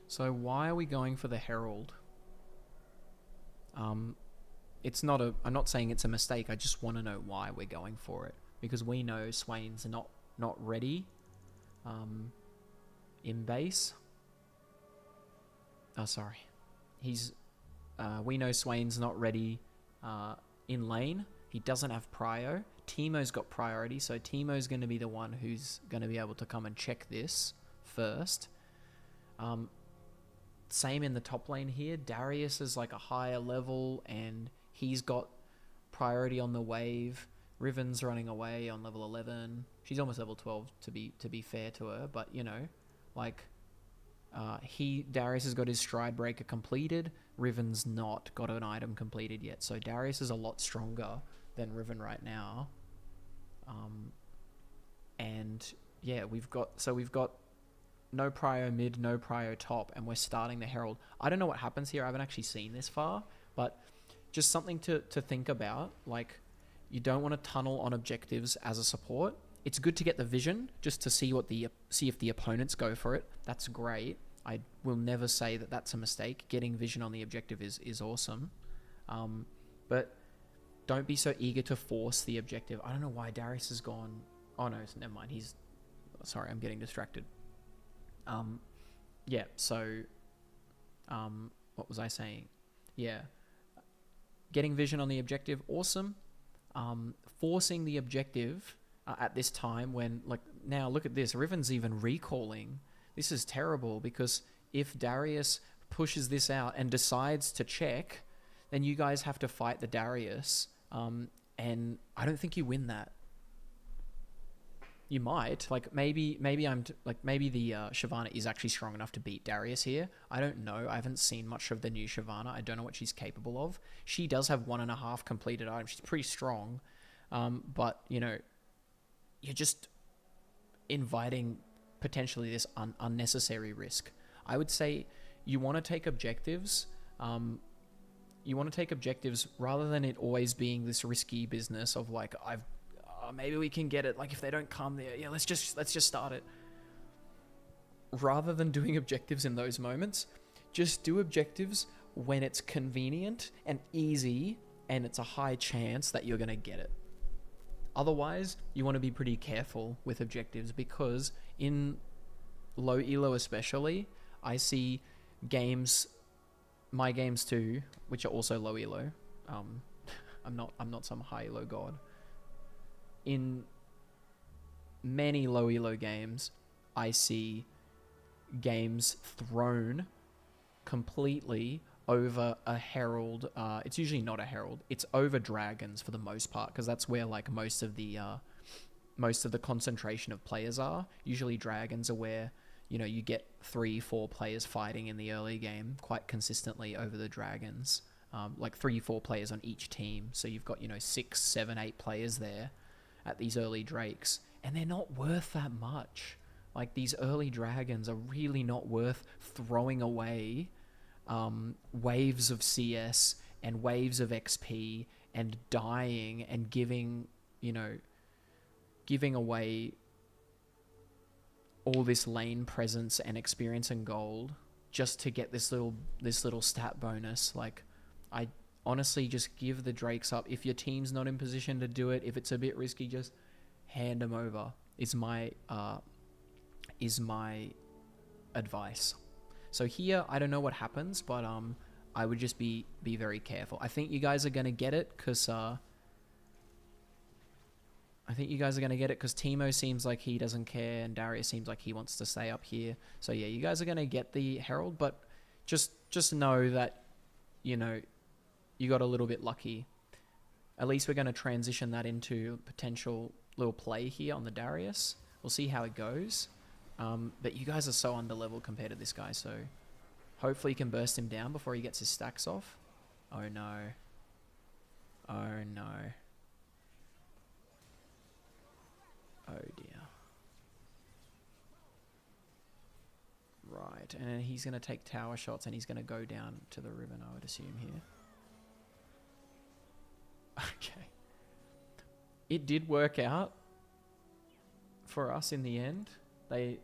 So why are we going for the Herald? It's not a. I'm not saying it's a mistake. I just want to know why we're going for it, because we know Swain's not ready. In base. Oh, sorry. He's. We know Swain's not ready. In lane, he doesn't have prio. Teemo's got priority, so Teemo's going to be the one who's going to be able to come and check this first. Same in the top lane here. Darius is like a higher level, and he's got priority on the wave. Riven's running away on level 11. She's almost level 12 to be fair to her, but you know, like Darius has got his stride breaker completed. Riven's not got an item completed yet, so Darius is a lot stronger than Riven right now. And yeah, we've got no prio mid, no prio top, and we're starting the Herald. I don't know what happens here. I haven't actually seen this far, but just something to think about. Like, you don't want to tunnel on objectives as a support. It's good to get the vision just to see if the opponents go for it. That's great. I will never say that that's a mistake. Getting vision on the objective is awesome. But don't be so eager to force the objective. I don't know why Darius has gone. Oh no, never mind. Sorry, I'm getting distracted. Yeah, so, what was I saying? Yeah, getting vision on the objective, awesome. Forcing the objective at this time when, like, now look at this, Riven's even recalling. This is terrible, because if Darius pushes this out and decides to check, then you guys have to fight the Darius, and I don't think you win that. You might, like, maybe the Shyvana is actually strong enough to beat Darius here. I don't know. I haven't seen much of the new Shyvana. I don't know what she's capable of. She does have 1.5 completed items. She's pretty strong. But, you know, you're just inviting potentially this unnecessary risk. I would say you want to take objectives. Rather than it always being this risky business of, like, maybe we can get it. Like, if they don't come there, yeah, let's just start it. Rather than doing objectives in those moments, just do objectives when it's convenient and easy, and it's a high chance that you're going to get it. Otherwise, you want to be pretty careful with objectives, because in low elo especially, I see my games too, which are also low elo. I'm not some high elo god. In many low elo games, I see games thrown completely over a herald. It's usually not a herald. It's over dragons for the most part, because that's where, like, most of the concentration of players are. Usually dragons are where, you know, you get 3-4 players fighting in the early game quite consistently over the dragons. Like 3-4 players on each team. So you've got, you know, 6, 7, 8 players there at these early drakes, and they're not worth that much. Like, these early dragons are really not worth throwing away waves of CS and waves of XP and dying and giving away all this lane presence and experience and gold just to get this little stat bonus. Like, I honestly just give the drakes up. If your team's not in position to do it, if it's a bit risky, just hand them over. Is my advice. So here, I don't know what happens, but I would just be very careful. I think you guys are gonna get it, because Teemo seems like he doesn't care, and Darius seems like he wants to stay up here. So yeah, you guys are gonna get the Herald, but just know that, you know, you got a little bit lucky. At least we're going to transition that into potential little play here on the Darius. We'll see how it goes. But you guys are so underleveled compared to this guy, so hopefully you can burst him down before he gets his stacks off. Oh no. Oh no. Oh dear. Right, and he's going to take tower shots and he's going to go down to the ribbon, I would assume, here. Okay. It did work out for us in the end. I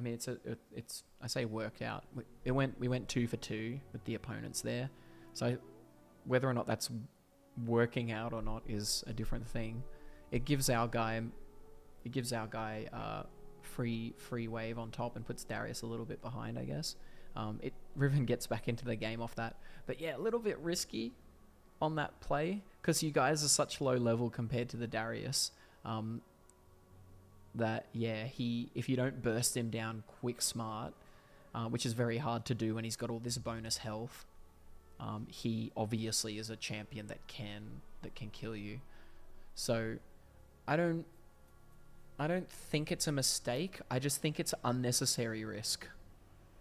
mean, I say work out. We went 2 for 2 with the opponents there. So whether or not that's working out or not is a different thing. It gives our guy free wave on top and puts Darius a little bit behind, I guess. Riven gets back into the game off that. But yeah, a little bit risky on that play because you guys are such low level compared to the Darius. That yeah, if you don't burst him down quick smart, which is very hard to do when he's got all this bonus health, he obviously is a champion that can kill you. So I don't think it's a mistake. I just think it's unnecessary risk.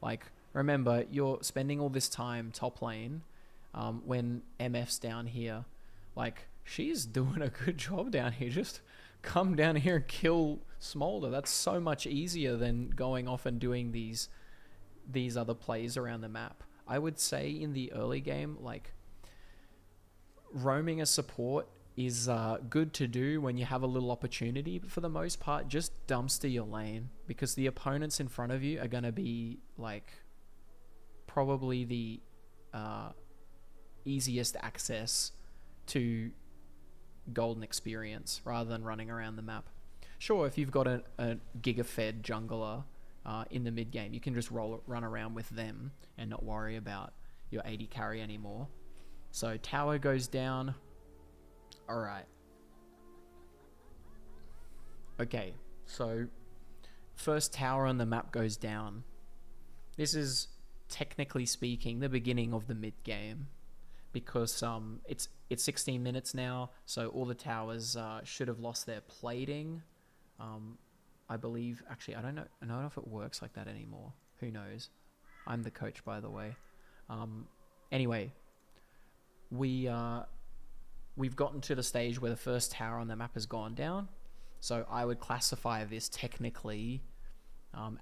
Like, remember, you're spending all this time top lane when MF's down here. Like, she's doing a good job down here. Just come down here and kill Smolder. That's so much easier than going off and doing these other plays around the map. I would say in the early game, like, roaming a support is good to do when you have a little opportunity, but for the most part, just dumpster your lane, because the opponents in front of you are going to be like probably the easiest access to golden experience rather than running around the map. Sure, if you've got a giga-fed jungler in the mid game, you can just run around with them and not worry about your 80 carry anymore. So tower goes down. Alright. Okay, so first tower on the map goes down. This is, technically speaking, the beginning of the mid game, because it's 16 minutes now, so all the towers should have lost their plating. I believe, actually, I don't know if it works like that anymore. Who knows? I'm the coach, by the way. Anyway, we've gotten to the stage where the first tower on the map has gone down. So I would classify this technically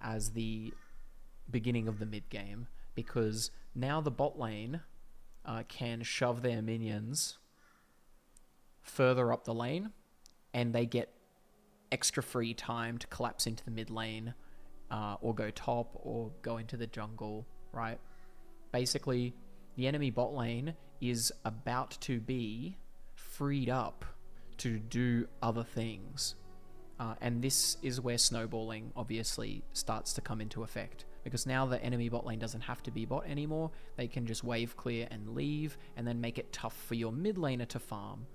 as the beginning of the mid game, because now the bot lane can shove their minions further up the lane, and they get extra free time to collapse into the mid lane or go top or go into the jungle, right? Basically, the enemy bot lane is about to be freed up to do other things. And this is where snowballing obviously starts to come into effect, because now the enemy bot lane doesn't have to be bot anymore. They can just wave clear and leave, and then make it tough for your mid laner to farm.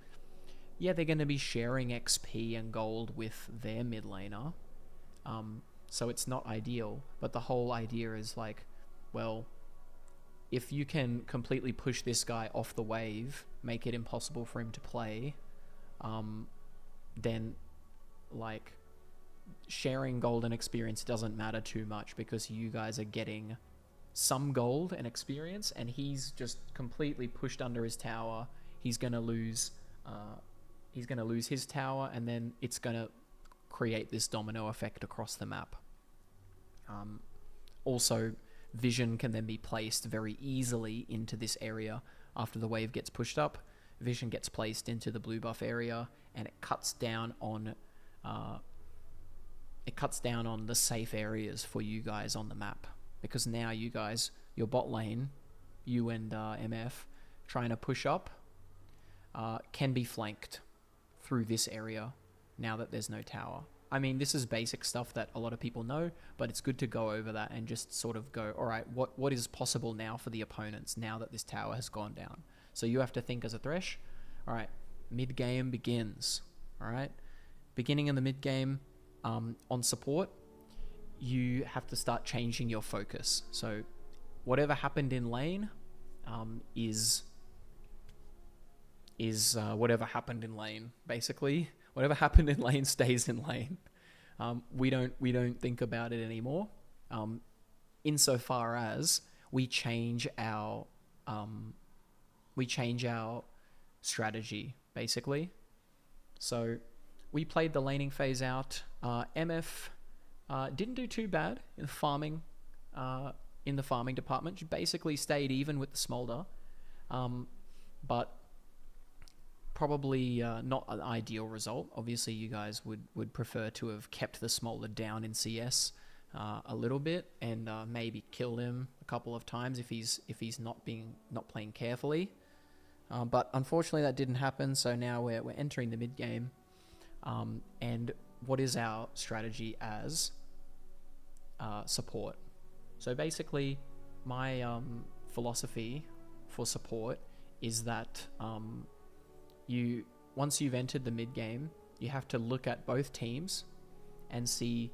Yeah, they're going to be sharing XP and gold with their mid laner, so it's not ideal, but the whole idea is like, well, if you can completely push this guy off the wave, make it impossible for him to play, then like sharing gold and experience doesn't matter too much, because you guys are getting some gold and experience, and he's just completely pushed under his tower. He's gonna lose his tower, and then it's gonna create this domino effect across the map. Also, vision can then be placed very easily into this area after the wave gets pushed up. Vision gets placed into the blue buff area, and it cuts down on the safe areas for you guys on the map, because now you guys, your bot lane, you and MF trying to push up, can be flanked through this area now that there's no tower. I mean, this is basic stuff that a lot of people know, but it's good to go over that and just sort of go, all right, what is possible now for the opponents now that this tower has gone down? So you have to think as a Thresh, all right, mid game begins, all right? Beginning of the mid game, on support, you have to start changing your focus. So whatever happened in lane is whatever happened in lane, basically. Whatever happened in lane stays in lane. We don't think about it anymore. Insofar as we change our strategy basically. So we played the laning phase out. MF didn't do too bad in farming. In the farming department, she basically stayed even with the smolder, but probably not an ideal result. Obviously, you guys would prefer to have kept the smolder down in CS a little bit and maybe killed him a couple of times if he's not playing carefully. But unfortunately, that didn't happen. So now we're entering the mid game, and what is our strategy as support? So basically, my philosophy for support is that once you've entered the mid game, you have to look at both teams and see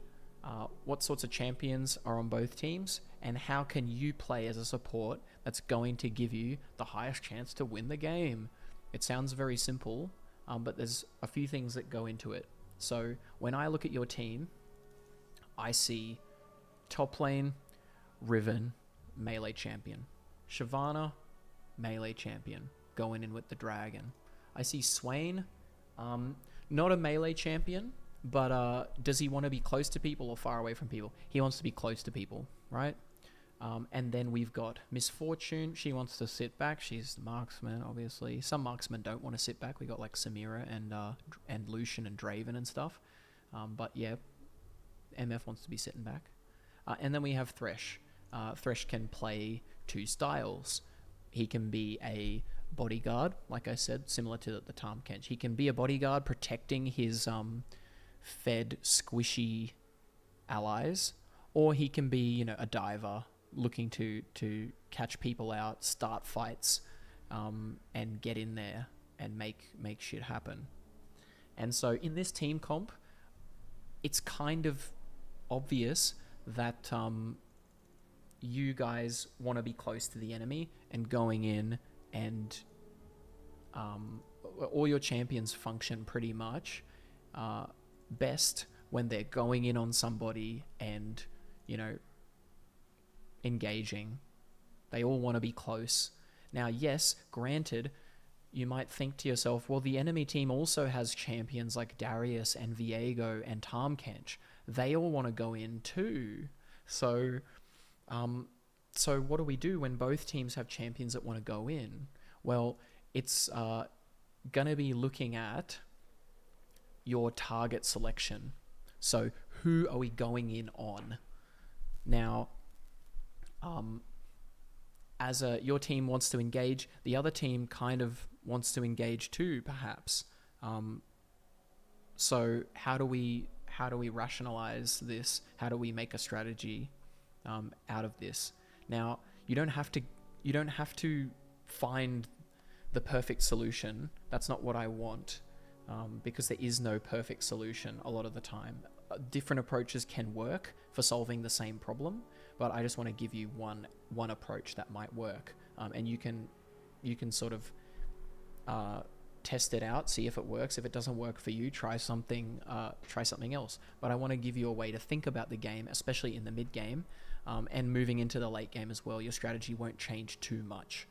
what sorts of champions are on both teams and how can you play as a support that's going to give you the highest chance to win the game. It sounds very simple, but there's a few things that go into it. So when I look at your team, I see top lane, Riven, melee champion. Shyvana, melee champion, going in with the dragon. I see Swain, not a melee champion, but does he want to be close to people or far away from people? He wants to be close to people, right? And then we've got Misfortune. She wants to sit back. She's the marksman, obviously. Some marksmen don't want to sit back. We got like Samira and Lucian and Draven and stuff. But yeah, MF wants to be sitting back. And then we have Thresh. Thresh can play two styles. He can be a bodyguard, like I said, similar to the Tahm Kench. He can be a bodyguard protecting his fed, squishy allies, or he can be, a diver looking to catch people out, start fights, and get in there and make shit happen. And so in this team comp, it's kind of obvious that you guys want to be close to the enemy and going in, and all your champions function pretty much best when they're going in on somebody and engaging. They all want to be close. Now, yes, granted, you might think to yourself, well, the enemy team also has champions like Darius and Viego and Tahm Kench. They all want to go in too. So what do we do when both teams have champions that want to go in? Well, it's going to be looking at your target selection. So who are we going in on? Now, your team wants to engage, the other team kind of wants to engage too, perhaps. So how do we rationalize this? How do we make a strategy out of this? Now, you don't have to find the perfect solution. That's not what I want, because there is no perfect solution a lot of the time. Different approaches can work for solving the same problem, but I just want to give you one approach that might work, and you can sort of test it out, see if it works. If it doesn't work for you, try something else. But I want to give you a way to think about the game, especially in the mid game, and moving into the late game as well. Your strategy won't change too much.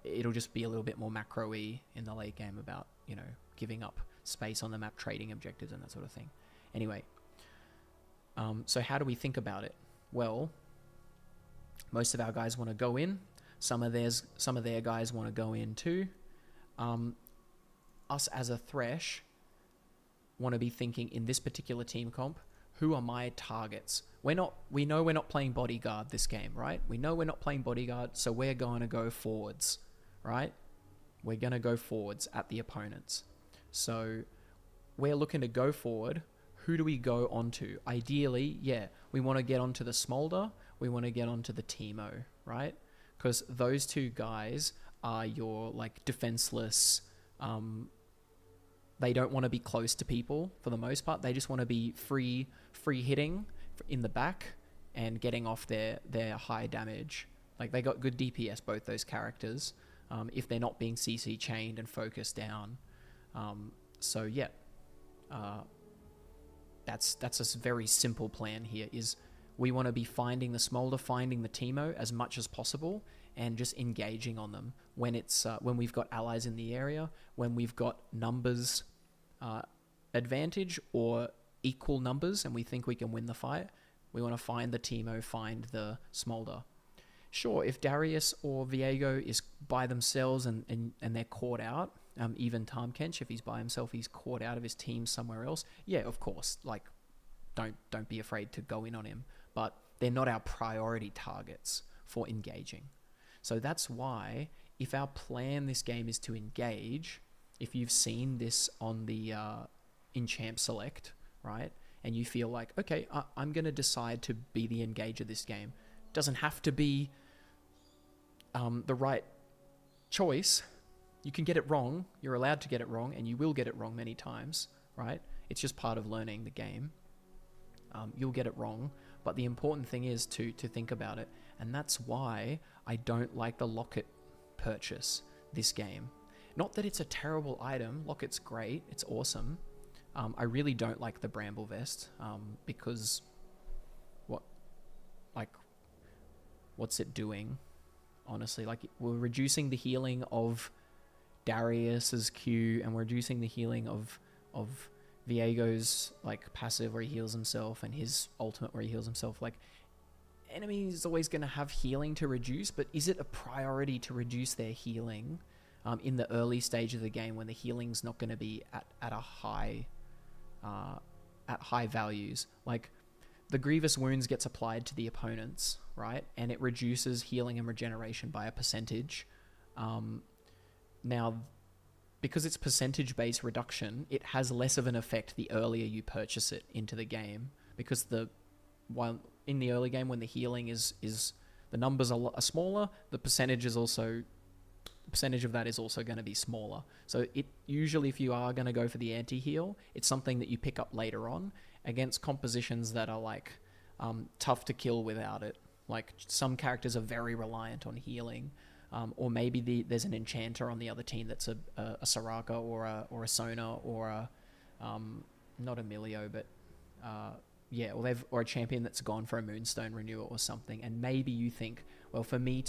It'll just be a little bit more macro-y in the late game about giving up space on the map, trading objectives, and that sort of thing. Anyway, so how do we think about it? Well, most of our guys want to go in. Some of their guys want to go in too. Us as a Thresh want to be thinking in this particular team comp, who are my targets? We know we're not playing bodyguard this game, right? We know we're not playing bodyguard, so we're going to go forwards, right? We're going to go forwards at the opponents. So we're looking to go forward. Who do we go onto? Ideally, we want to get onto the Smolder. We want to get onto the Teemo, right? Because those two guys are your defenseless. They don't want to be close to people for the most part. They just want to be free hitting in the back and getting off their high damage. They got good DPS, both those characters, if they're not being CC chained and focused down. So yeah, That's a very simple plan here. Is we want to be finding the Smolder, finding the Teemo as much as possible, and just engaging on them when we've got allies in the area, when we've got numbers advantage or equal numbers, and we think we can win the fight. We want to find the Teemo, find the Smolder. Sure, if Darius or Viego is by themselves and they're caught out, even Tarmkench, if he's by himself, he's caught out of his team somewhere else. Yeah, of course, like, don't be afraid to go in on him. But they're not our priority targets for engaging. So that's why, if our plan this game is to engage, if you've seen this on the in Champ Select, right, and you feel like, okay, I'm going to decide to be the engager this game. Doesn't have to be the right choice. You can get it wrong. You're allowed to get it wrong, and you will get it wrong many times, right? It's just part of learning the game. You'll get it wrong, but the important thing is to think about it, and that's why I don't like the Locket purchase this game. Not that it's a terrible item. Locket's great. It's awesome. I really don't like the Bramble Vest because what's it doing? Honestly, like, we're reducing the healing of Darius's Q, and we're reducing the healing of Viego's like passive where he heals himself, and his ultimate where he heals himself. Like, enemy is always going to have healing to reduce, but is it a priority to reduce their healing in the early stage of the game when the healing's not going to be at high values? Like, the Grievous Wounds gets applied to the opponents, right? And it reduces healing and regeneration by a percentage. Now, because it's percentage-based reduction, it has less of an effect the earlier you purchase it into the game. Because while in the early game, when the healing is the numbers are smaller, the percentage of that is also going to be smaller. So it usually, if you are going to go for the anti-heal, it's something that you pick up later on against compositions that are like tough to kill without it. Like, some characters are very reliant on healing, or maybe there's an enchanter on the other team that's a Soraka or a Sona or a not a Milio, but or a champion that's gone for a Moonstone renewal or something. And maybe you think, well, for me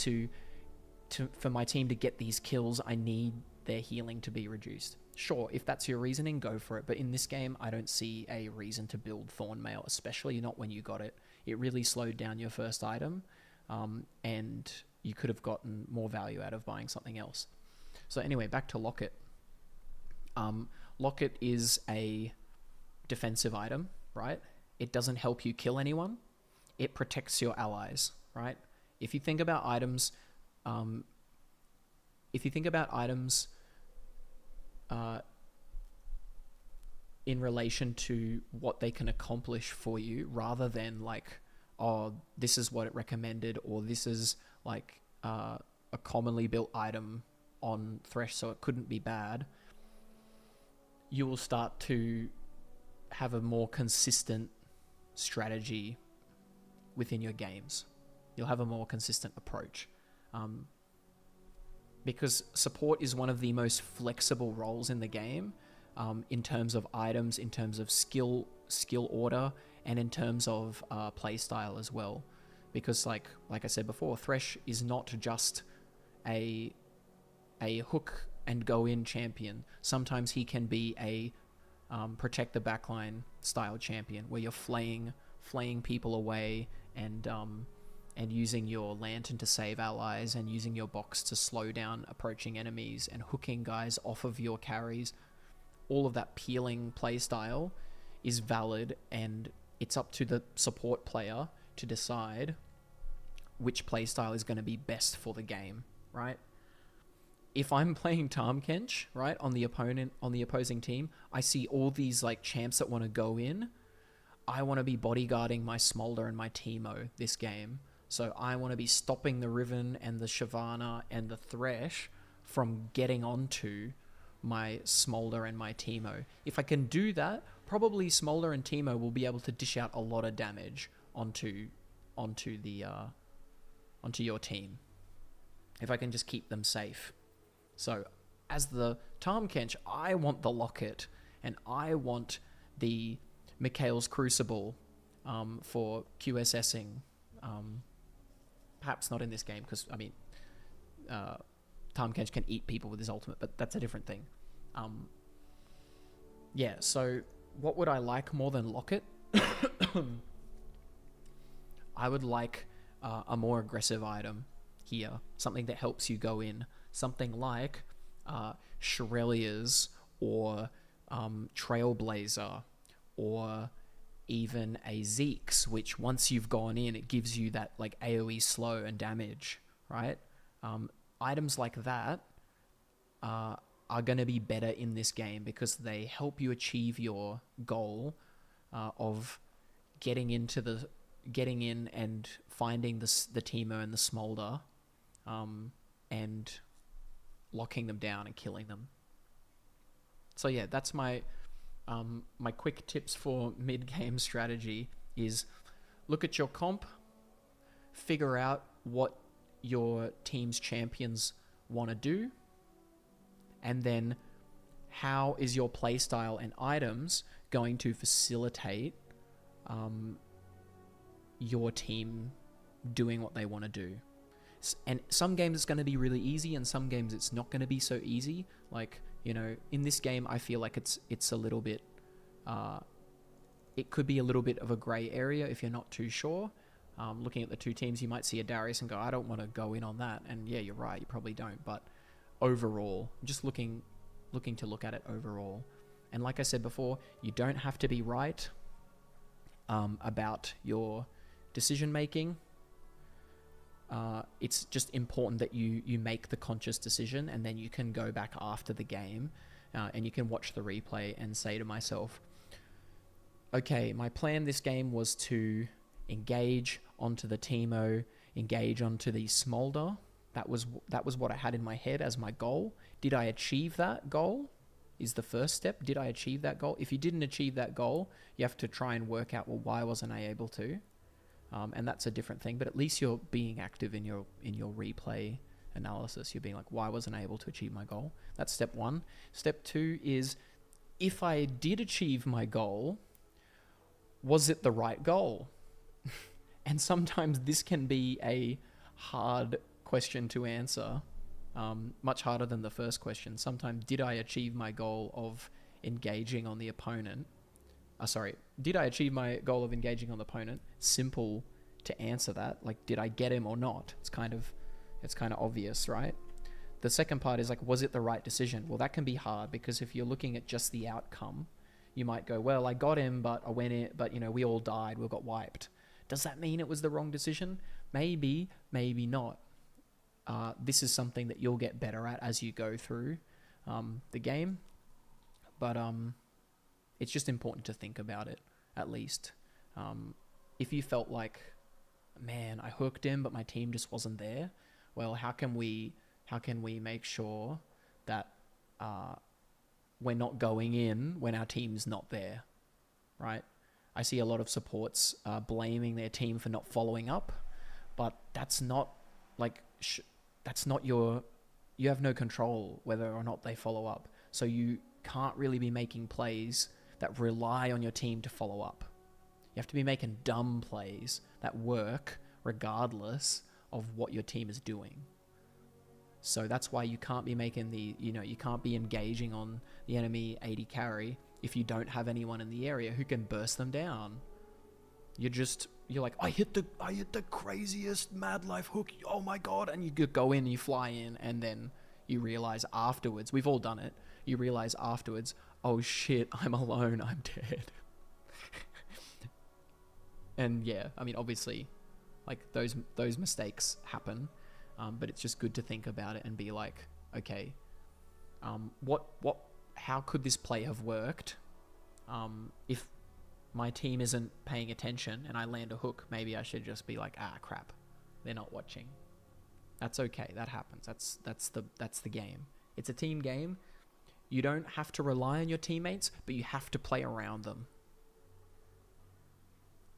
for my team to get these kills, I need their healing to be reduced. Sure, if that's your reasoning, go for it. But in this game, I don't see a reason to build Thornmail, especially not when you got it. It really slowed down your first item, and you could have gotten more value out of buying something else. So anyway, back to Locket. Locket is a defensive item, right? It doesn't help you kill anyone. It protects your allies, right? If you think about items... in relation to what they can accomplish for you, rather than like, oh, this is what it recommended, or this is like a commonly built item on Thresh, so it couldn't be bad, you will start to have a more consistent strategy within your games. You'll have a more consistent approach. Because support is one of the most flexible roles in the game, in terms of items, in terms of skill order, and in terms of play style as well. Because like I said before, Thresh is not just a hook and go in champion. Sometimes he can be a protect the backline style champion, where you're flaying people away and using your lantern to save allies, and using your box to slow down approaching enemies, and hooking guys off of your carries. All of that peeling playstyle is valid, and it's up to the support player to decide which playstyle is going to be best for the game, right? If I'm playing Tarmkench, right, on the opposing team, I see all these like champs that want to go in. I want to be bodyguarding my Smolder and my Teemo this game. So I want to be stopping the Riven and the Shyvana and the Thresh from getting onto my Smolder and my Teemo. If I can do that, probably Smolder and Teemo will be able to dish out a lot of damage onto your team, if I can just keep them safe. So as the Tarmkench, I want the Locket, and I want the Mikhail's Crucible for QSSing. Perhaps not in this game because, I mean, Tahm Kench can eat people with his ultimate, but that's a different thing. Yeah, so what would I like more than Locket? I would like a more aggressive item here. Something that helps you go in. Something like Shirelia's or Trailblazer, or even a Zeke's, which once you've gone in, it gives you that like AoE slow and damage, right? Items like that are going to be better in this game because they help you achieve your goal of getting in and finding the Teemo and the Smolder, and locking them down and killing them. So yeah, that's my my quick tips for mid-game strategy is look at your comp, figure out what your team's champions want to do, and then how is your playstyle and items going to facilitate your team doing what they want to do. And some games it's going to be really easy, and some games it's not going to be so easy. Like, you know, in this game, I feel like it's a little bit, it could be a little bit of a grey area if you're not too sure. Looking at the two teams, you might see a Darius and go, I don't want to go in on that. And yeah, you're right, you probably don't. But overall, just looking to look at it overall. And like I said before, you don't have to be right about your decision making. It's just important that you make the conscious decision, and then you can go back after the game and you can watch the replay and say to myself, okay, my plan this game was to engage onto the Teemo, engage onto the Smolder. That was what I had in my head as my goal. Did I achieve that goal? Is the first step. Did I achieve that goal? If you didn't achieve that goal, you have to try and work out, well, why wasn't I able to? And that's a different thing. But at least you're being active in your replay analysis. You're being like, why wasn't I able to achieve my goal? That's step one. Step two is, if I did achieve my goal, was it the right goal? And sometimes this can be a hard question to answer, much harder than the first question. Sometimes, did I achieve my goal of engaging on the opponent? Did I achieve my goal of engaging on the opponent? Simple to answer that. Like, did I get him or not? It's kind of obvious, right? The second part is like, was it the right decision? Well, that can be hard because if you're looking at just the outcome, you might go, well, I got him, but I went in, but you know, we all died, we got wiped. Does that mean it was the wrong decision? Maybe, maybe not. This is something that you'll get better at as you go through the game. But it's just important to think about it, at least. If you felt like, man, I hooked him, but my team just wasn't there, well, how can we make sure that we're not going in when our team's not there, right? I see a lot of supports blaming their team for not following up, but that's not like you have no control whether or not they follow up. So you can't really be making plays that rely on your team to follow up. You have to be making dumb plays that work regardless of what your team is doing. So that's why you can't be making you can't be engaging on the enemy AD carry if you don't have anyone in the area who can burst them down. You're like, I hit the craziest mad life hook, oh my god, and you go in, you fly in, and then you realize afterwards, we've all done it, you realize afterwards, oh shit, I'm alone, I'm dead. And yeah, I mean, obviously, like those mistakes happen, but it's just good to think about it and be like, okay, how could this play have worked? If my team isn't paying attention and I land a hook, maybe I should just be like, crap, they're not watching. That's okay, that happens. That's the game. It's a team game. You don't have to rely on your teammates, but you have to play around them.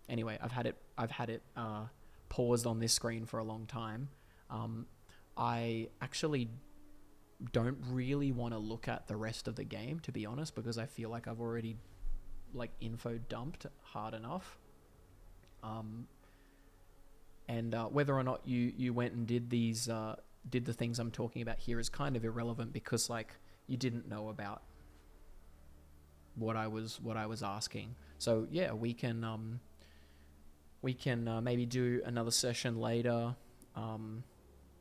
Anyway, I've had it paused on this screen for a long time. I actually don't really want to look at the rest of the game, to be honest, because I feel like I've already like info dumped hard enough. And whether or not you went and did the things I'm talking about here is kind of irrelevant, because like you didn't know about what I was asking. So yeah, we can maybe do another session later,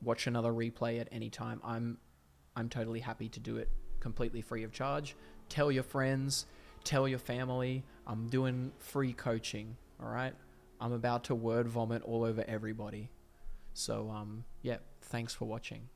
watch another replay at any time. I'm totally happy to do it completely free of charge. Tell your friends, tell your family, I'm doing free coaching, all right? I'm about to word vomit all over everybody. So yeah, thanks for watching.